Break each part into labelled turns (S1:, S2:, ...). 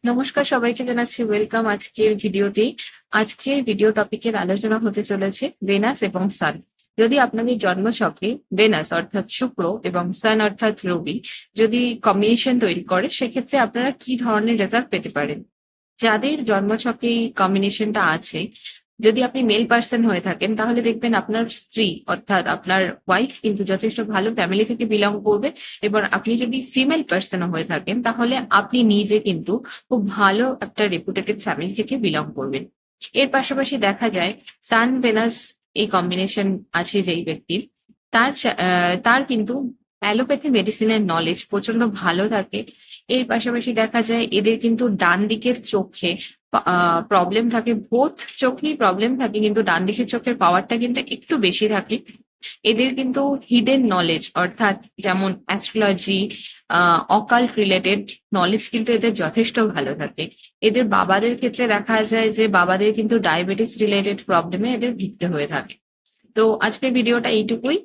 S1: নমস্কার, সবাইকে জানাচ্ছি ওয়েলকাম আজকের ভিডিওতে। আজকের ভিডিও টপিকের আলোচনা হতে চলেছে ভেনাস এবং সান। যদি আপনাদের জন্মছকে ভেনাস অর্থাৎ শুক্র এবং সান অর্থাৎ রবি যদি কম্বিনেশন তৈরি করে, সেক্ষেত্রে আপনারা কি ধরনের রেজাল্ট পেতে পারেন। যাদের জন্মছকে এই কম্বিনেশনটা আছে, যদি আপনি মেল পার্সন হয়ে থাকেন, তাহলে দেখবেন আপনার স্ত্রী অর্থাৎ আপনার ওয়াইফ কিন্তু যথেষ্ট ভালো ফ্যামিলি থেকে বিলং করবে। এবং আপনি যদি ফিমেল পার্সন হয়ে থাকেন, তাহলে আপনি নিজে কিন্তু খুব ভালো একটা রেপুটেটেড ফ্যামিলি থেকে বিলং করবেন। এর পাশাপাশি দেখা যায় সান ভেনাস এই কম্বিনেশন আছে যেই ব্যক্তির, তার কিন্তু অ্যালোপ্যাথি মেডিসিনের নলেজ প্রচন্ড ভালো থাকে। এর পাশাপাশি দেখা যায় এদের কিন্তু ডান দিকের চোখে প্রবলেম থাকে, বোথ চোখেই প্রবলেম থাকে, কিন্তু ডান দিকের চোখের পাওয়ারটা কিন্তু একটু বেশি থাকে। এদের কিন্তু হিডেন নলেজ অর্থাৎ যেমন অ্যাস্ট্রোলজি, অকাল্ট রিলেটেড নলেজ কিন্তু এদের যথেষ্ট ভালো থাকে। এদের বাবাদের ক্ষেত্রে দেখা যায় যে বাবাদের কিন্তু ডায়াবেটিস রিলেটেড প্রবলেমে এদের ভুগতে হয়ে থাকে। তো আজকের ভিডিওটা এইটুকুই।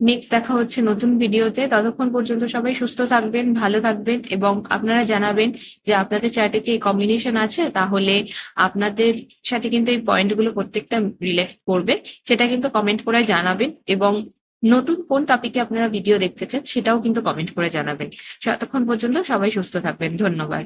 S1: নেক্সট দেখা হচ্ছে নতুন ভিডিওতে। ততক্ষণ পর্যন্ত সবাই সুস্থ থাকবেন, ভালো থাকবেন, এবং আপনারা জানাবেন যে আপনাদের চার্টে কি কম্বিনেশন আছে, তাহলে আপনাদের সাথে কিন্তু এই পয়েন্টগুলো প্রত্যেকটা রিলেট করবে। সেটা কিন্তু কমেন্ট করে জানাবেন, এবং নতুন কোন টপিকে আপনারা ভিডিও দেখতে চান সেটাও কিন্তু কমেন্ট করে জানাবেন। ততক্ষণ পর্যন্ত সবাই সুস্থ থাকবেন। ধন্যবাদ।